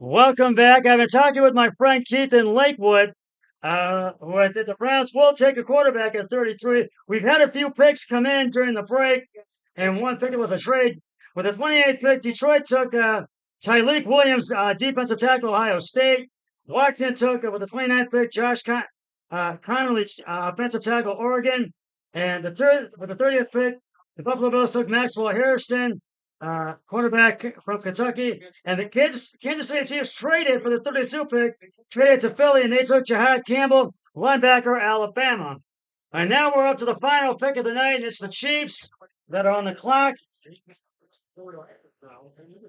Welcome back. I've been talking with my friend Keith in Lakewood. That the Browns will take a quarterback at 33. We've had a few picks come in during the break, and one pick was a trade. With the 28th pick, Detroit took Tyleik Williams, defensive tackle, Ohio State. Washington took, with the 29th pick, Connolly, offensive tackle, Oregon. And with the 30th pick, the Buffalo Bills took Maxwell Harrison, quarterback from Kentucky. And the Kansas City Chiefs traded for the 32 pick, traded to Philly, and they took Jahad Campbell, linebacker, Alabama. And now we're up to the final pick of the night, and it's the Chiefs that are on the clock.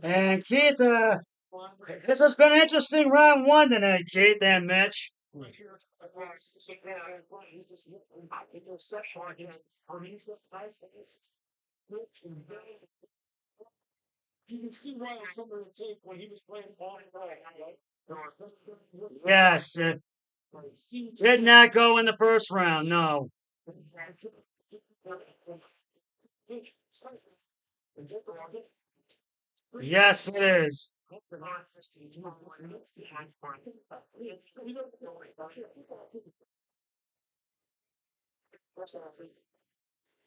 And Keith, this has been an interesting round one tonight, Keith and Mitch. Yes, did not go in the first round, no. Yes, it is.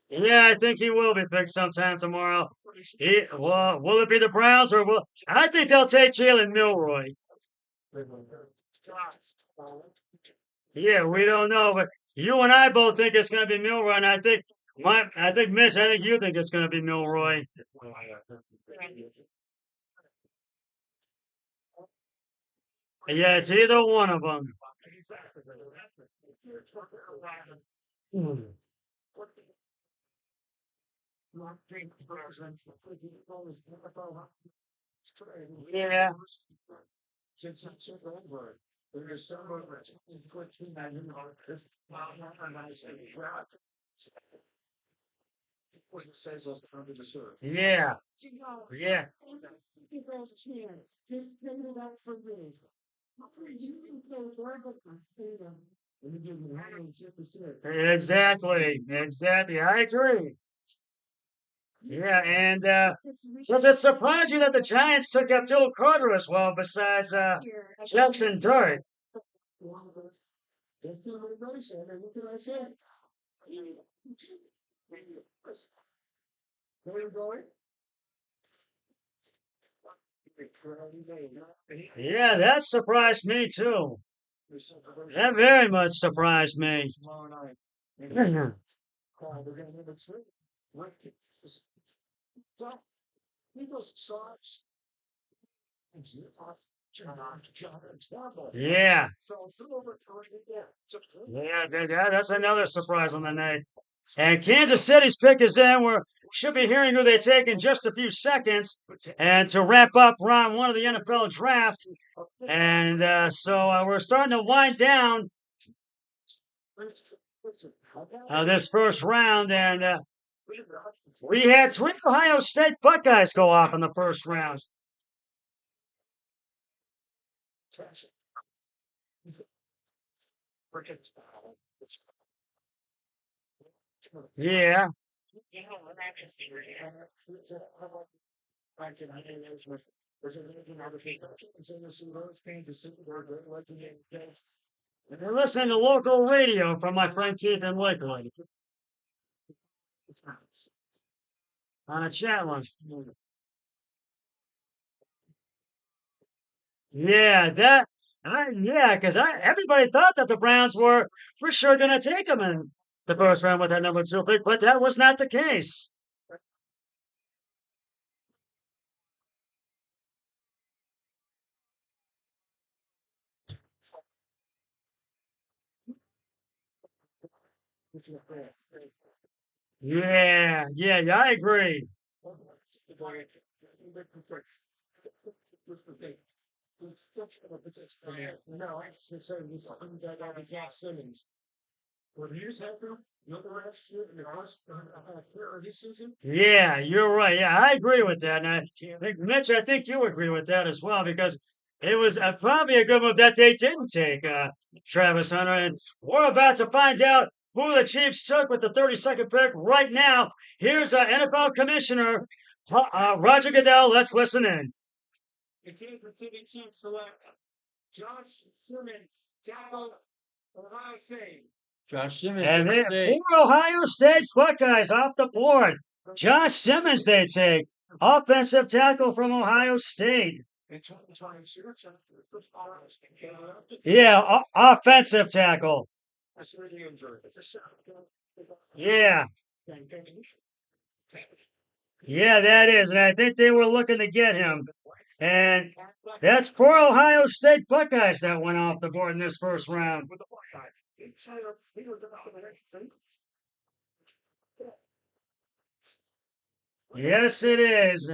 Yeah, I think he will be picked sometime tomorrow. Well, will it be the Browns or will I think they'll take Jalen Milroy? Yeah, we don't know, but you and I both think it's going to be Milroy, and I think Mitch, I think you think it's going to be Milroy. Yeah, it's either one of them. Yeah. Yeah. Yeah. Exactly. Exactly. I agree. Yeah, and does it surprise you that the Giants took Abdul Carter as well, besides Jackson Dart? Yeah, that surprised me too. That very much surprised me. Yeah. Yeah, that's another surprise on the night. And Kansas City's pick is in. We should be hearing who they take in just a few seconds. And to wrap up round one of the NFL draft. And so we're starting to wind down this first round. And we had three Ohio State Buckeyes go off in the first round. Yeah. You're listening to local radio from my friend Keith in Lakewood on a chat line. Yeah, because everybody thought that the Browns were for sure going to take him in the first round with that number two pick, but that was not the case. Yeah, I agree. Yeah, you're right. Yeah, I agree with that. And I think, Mitch, I think you agree with that as well because it was probably a good move that they didn't take Travis Hunter. And we're about to find out who the Chiefs took with the 32nd pick right now. Here's NFL Commissioner Roger Goodell. Let's listen in. The Kansas City Chiefs select Josh Simmons, tackle, Ohio State. Josh Simmons. And they have 4 Ohio State Buckeyes off the board. Josh Simmons, they take. Offensive tackle from Ohio State. Yeah, offensive tackle. Yeah. Yeah, that is. And I think they were looking to get him. And that's 4 Ohio State Buckeyes that went off the board in this first round. Yes, it is.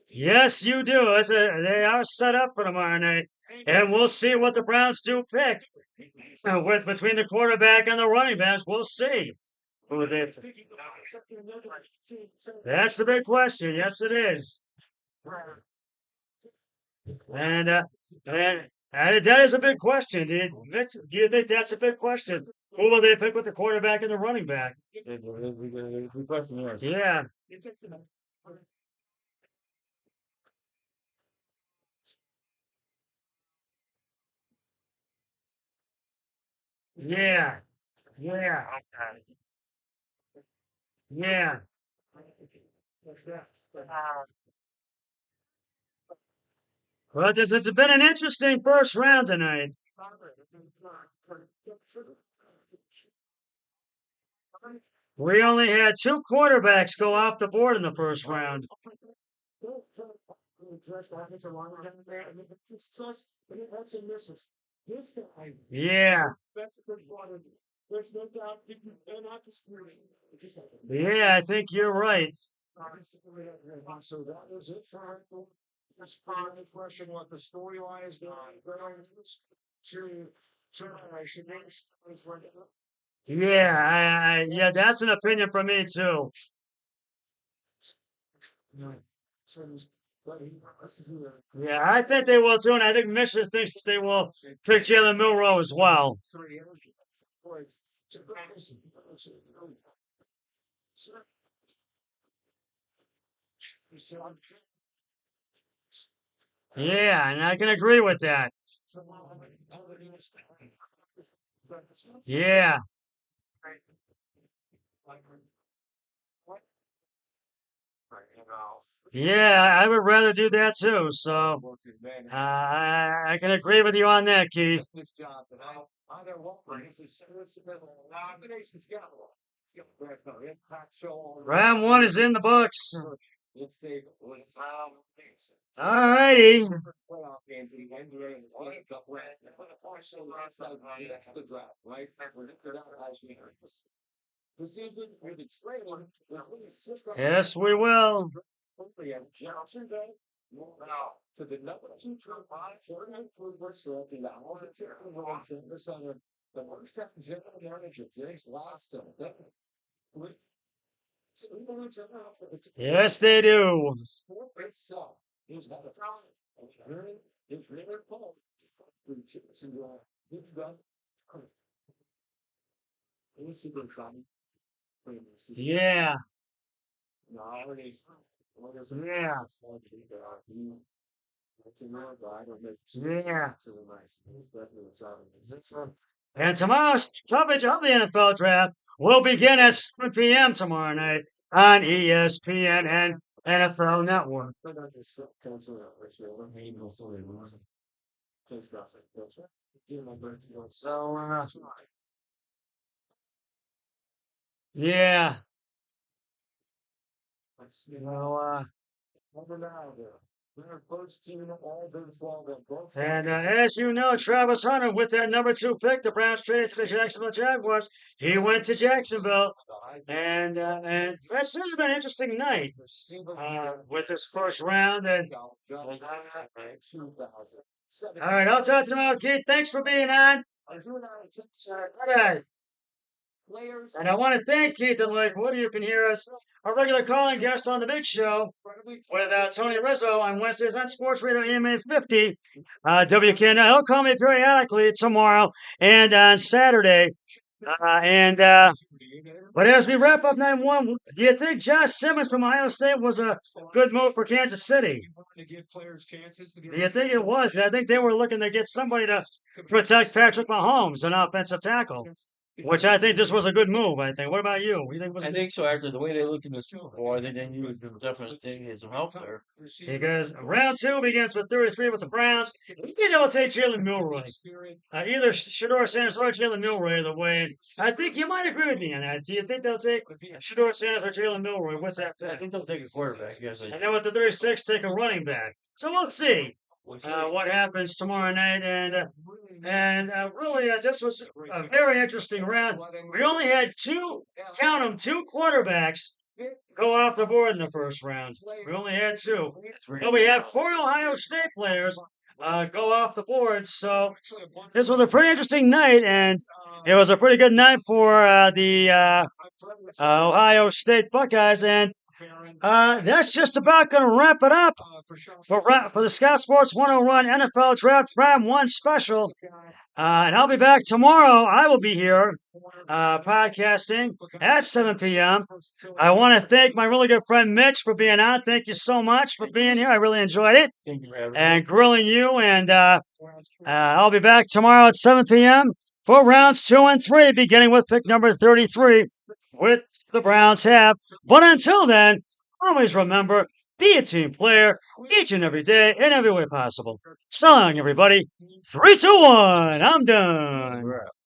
Yes, you do. They are set up for tomorrow night. And we'll see what the Browns do pick. With between the quarterback and the running backs, we'll see. That's the big question. Yes, it is. And that is a big question. Do you think that's a big question? Who will they pick with the quarterback and the running back? Good question, yes. Yeah. Yeah. Yeah. Yeah. Well, this has been an interesting first round tonight. We only had 2 quarterbacks go off the board in the first round. Yeah. Yeah, I think you're right. So that was it for this final question. What the storyline is going to Yeah, yeah, that's an opinion from me too. Yeah, I think they will too, and I think Michigan thinks that they will pick Jalen Milroe as well. Yeah, and I can agree with that. Yeah. Yeah, I would rather do that too. So I can agree with you on that, Keith. Round 1 is in the books. All righty. Yes, we will. To the number 2 the first time general manager James Watson. Yes, they do. Yeah. Yeah. Yeah. And tomorrow's coverage of the NFL draft will begin at 7 p.m. tomorrow night on ESPN and NFL Network. So, yeah. Well, and as you know, Travis Hunter with that number 2 pick, the Browns traded to the Jacksonville Jaguars. He went to Jacksonville, and it's just been an interesting night with this first round. And all right, I'll talk to you tomorrow, Keith. Thanks for being on. Bye. And I want to thank Keith and Lakewood. You can hear us, our regular calling guest on the Big Show with Tony Rizzo on Wednesdays on Sports Radio EMA 50. WKN. He'll call me periodically tomorrow and on Saturday. But as we wrap up 9-1, do you think Josh Simmons from Ohio State was a good move for Kansas City? Do you think it was? I think they were looking to get somebody to protect Patrick Mahomes, an offensive tackle, which I think this was a good move. I think. What about you? You think it was? I think so. After the way they looked in the Super Bowl, I think they knew it was definitely taking his help there. Because round 2 begins with 33 with the Browns. I think they'll take Jalen Milroy. Either Shedeur Sanders or Jalen Milroy the way. I think you might agree with me on that. Do you think they'll take Shedeur Sanders or Jalen Milroy with that I pick? think they'll take a quarterback. Yes, And then with the 36, take a running back. So we'll see what happens tomorrow night. And really, this was a very interesting round. We only had two quarterbacks go off the board in the first round. We only had 2. But we had 4 Ohio State players go off the board. So this was a pretty interesting night, and it was a pretty good night for the Ohio State Buckeyes. And that's just about going to wrap it up for the Scout Sports 101 NFL Draft Round 1 special. And I'll be back tomorrow. I will be here podcasting at 7 p.m. I want to thank my really good friend Mitch for being on. Thank you so much for being here. I really enjoyed it. Thank you for having me. And grilling you. And I'll be back tomorrow at 7 p.m. for rounds 2 and 3, beginning with pick number 33, with the Browns have. But until then, always remember, be a team player each and every day in every way possible. So long, everybody. 3, 2, 1. I'm done.